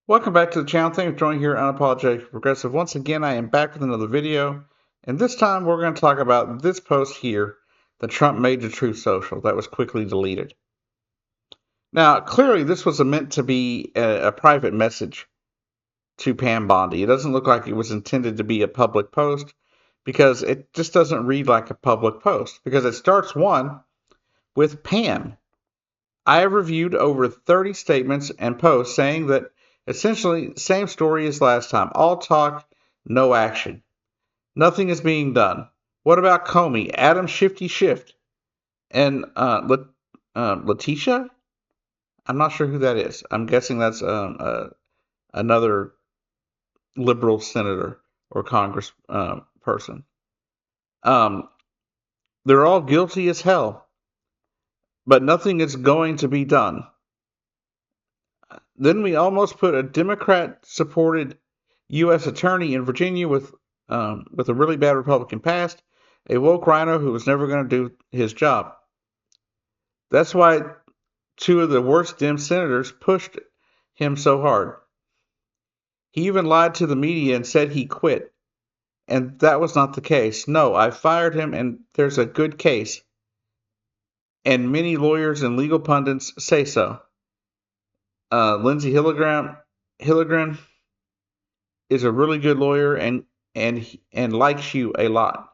Welcome back to the channel. Thank you for joining here at UnapologeticlyProgressive. Once again, I am back with another video, and this time we're going to talk about this post here that Trump made to Truth Social that was quickly deleted. Now, clearly this was meant to be a private message to Pam Bondi. It doesn't look like it was intended to be a public post because it just doesn't read like a public post because it starts with Pam. I have reviewed over 30 statements and posts saying that essentially same story as last time. All talk, no action. Nothing is being done. What about Comey, Adam Shifty Shift, and Letitia? I'm not sure who that is. I'm guessing that's another liberal senator or Congress person. They're all guilty as hell, but nothing is going to be done. Then we almost put a Democrat-supported U.S. attorney in Virginia with a really bad Republican past, a woke rhino who was never going to do his job. That's why two of the worst Dem senators pushed him so hard. He even lied to the media and said he quit, and that was not the case. No, I fired him, and there's a good case, and many lawyers and legal pundits say so. Lindsey Hilligren is a really good lawyer and likes you a lot.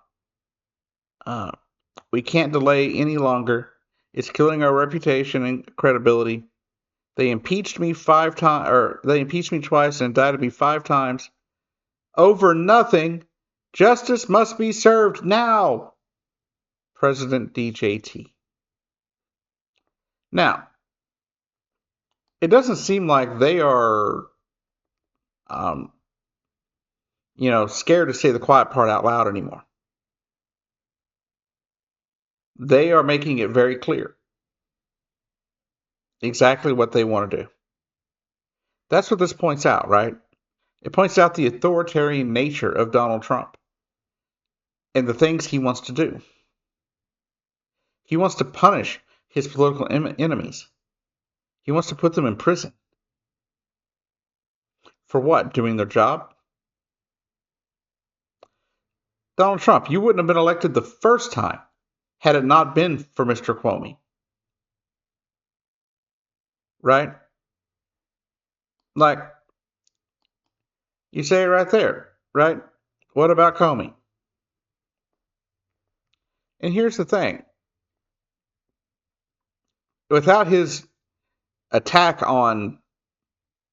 We can't delay any longer. It's killing our reputation and credibility. They impeached me they impeached me twice and indicted me 5 times over nothing. Justice must be served now. President DJT. Now, it doesn't seem like they are scared to say the quiet part out loud anymore. They are making it very clear exactly what they want to do. That's what this points out, right? It points out the authoritarian nature of Donald Trump and the things he wants to do. He wants to punish his political enemies. He wants to put them in prison. For what? Doing their job? Donald Trump, you wouldn't have been elected the first time had it not been for Mr. Comey. Right? Like, you say it right there, right? What about Comey? And here's the thing. Without his attack on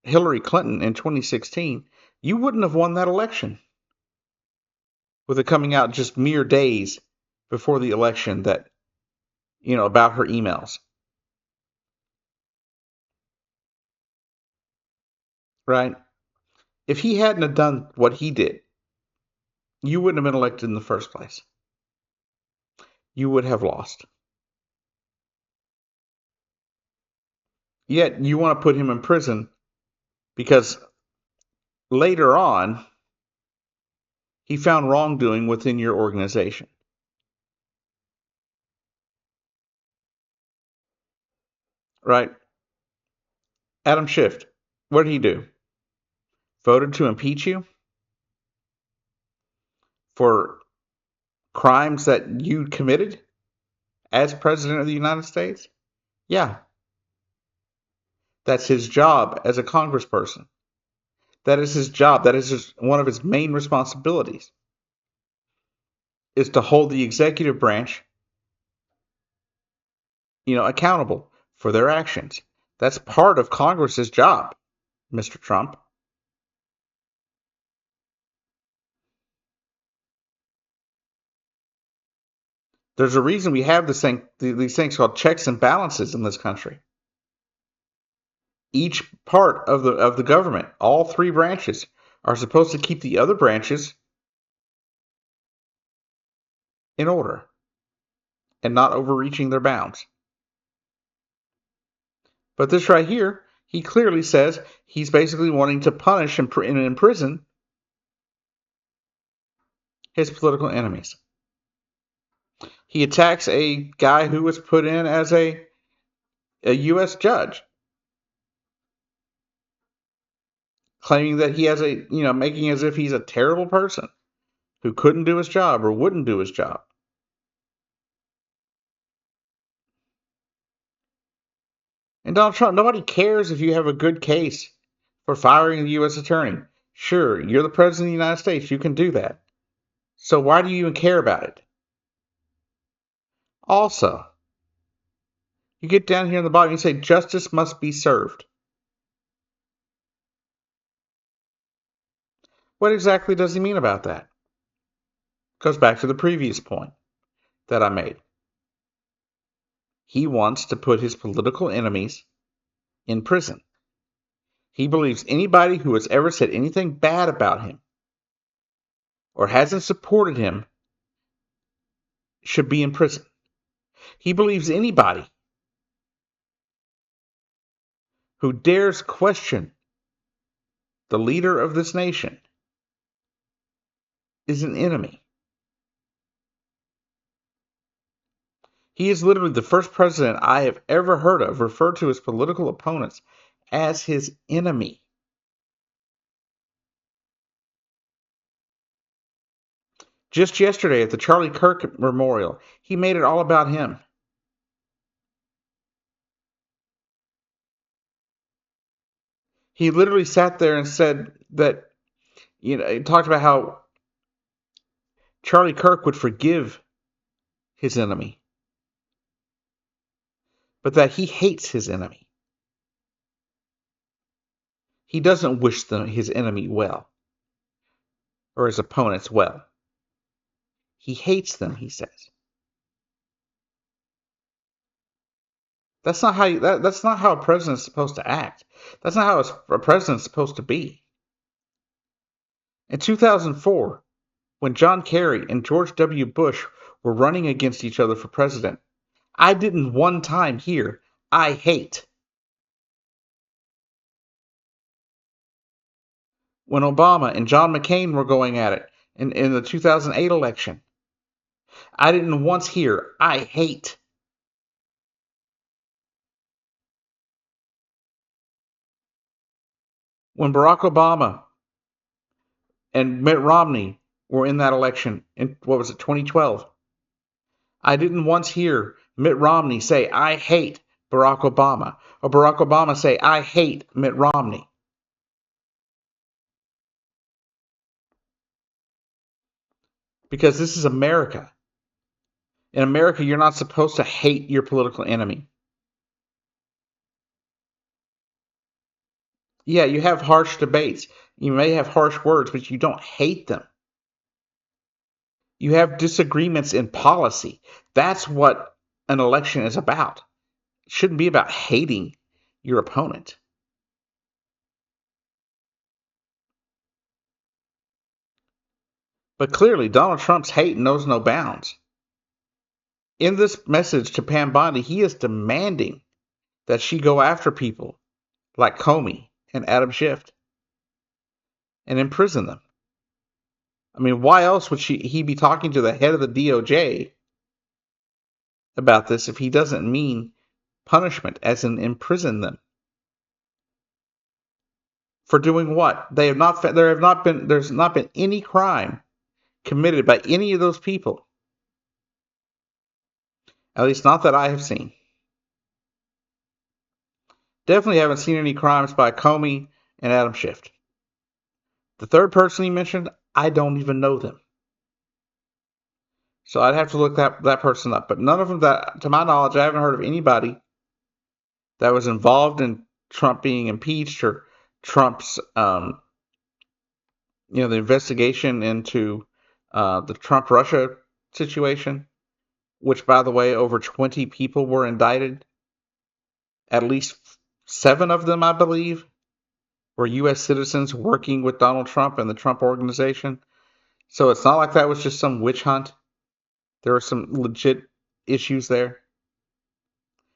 Hillary Clinton in 2016, you wouldn't have won that election. With it coming out just mere days before the election that, about her emails. Right? If he hadn't have done what he did, you wouldn't have been elected in the first place. You would have lost. Yet you want to put him in prison because later on he found wrongdoing within your organization. Right? Adam Schiff, what did he do? Voted to impeach you for crimes that you committed as president of the United States? Yeah. That's his job as a congressperson. That is his job. That is one of his main responsibilities, is to hold the executive branch, accountable for their actions. That's part of Congress's job, Mr. Trump. There's a reason we have these things called checks and balances in this country. Each part of the government, all 3 branches, are supposed to keep the other branches in order and not overreaching their bounds. But this right here, he clearly says he's basically wanting to punish and imprison his political enemies. He attacks a guy who was put in as a U.S. judge. claiming that he has making as if he's a terrible person who couldn't do his job or wouldn't do his job. And Donald Trump, nobody cares if you have a good case for firing the U.S. attorney. Sure, you're the president of the United States. You can do that. So why do you even care about it? Also, you get down here in the bottom, you say justice must be served. What exactly does he mean about that? Goes back to the previous point that I made. He wants to put his political enemies in prison. He believes anybody who has ever said anything bad about him or hasn't supported him should be in prison. He believes anybody who dares question the leader of this nation is an enemy. He is literally the first president I have ever heard of refer to his political opponents as his enemy. Just yesterday at the Charlie Kirk Memorial, he made it all about him. He literally sat there and said that, he talked about how Charlie Kirk would forgive his enemy, but that he hates his enemy. He doesn't wish his enemy well, or his opponents well. He hates them, he says. That's not how that's not how a president's supposed to act. That's not how a president's supposed to be. In 2004, when John Kerry and George W. Bush were running against each other for president, I didn't one time hear, "I hate." When Obama and John McCain were going at it in the 2008 election, I didn't once hear, "I hate." When Barack Obama and Mitt Romney were in that election in, 2012, I didn't once hear Mitt Romney say, "I hate Barack Obama," or Barack Obama say, "I hate Mitt Romney." Because this is America. In America, you're not supposed to hate your political enemy. Yeah, you have harsh debates. You may have harsh words, but you don't hate them. You have disagreements in policy. That's what an election is about. It shouldn't be about hating your opponent. But clearly, Donald Trump's hate knows no bounds. In this message to Pam Bondi, he is demanding that she go after people like Comey and Adam Schiff and imprison them. I mean, why else would he be talking to the head of the DOJ about this if he doesn't mean punishment, as in imprison them? For doing what? There's not been any crime committed by any of those people. At least not that I have seen. Definitely haven't seen any crimes by Comey and Adam Schiff. The third person he mentioned, I don't even know them. So I'd have to look that person up. But none of them that, to my knowledge, I haven't heard of anybody that was involved in Trump being impeached or Trump's, the investigation into the Trump-Russia situation, which, by the way, over 20 people were indicted. At least 7 of them, I believe, were U.S. citizens working with Donald Trump and the Trump organization. So it's not like that was just some witch hunt. There were some legit issues there.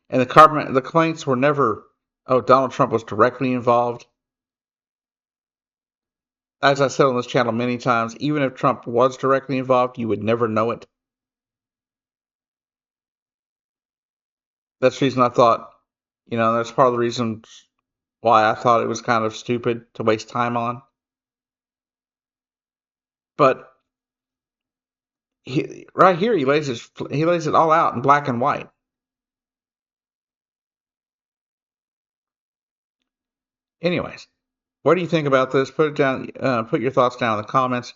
And the complaints were never, "Oh, Donald Trump was directly involved." As I said on this channel many times, even if Trump was directly involved, you would never know it. That's the reason I thought, that's part of the reason why I thought it was kind of stupid to waste time on. But right here, he lays it all out in black and white. Anyways, what do you think about this? Put it down. Put your thoughts down in the comments,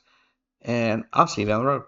and I'll see you down the road.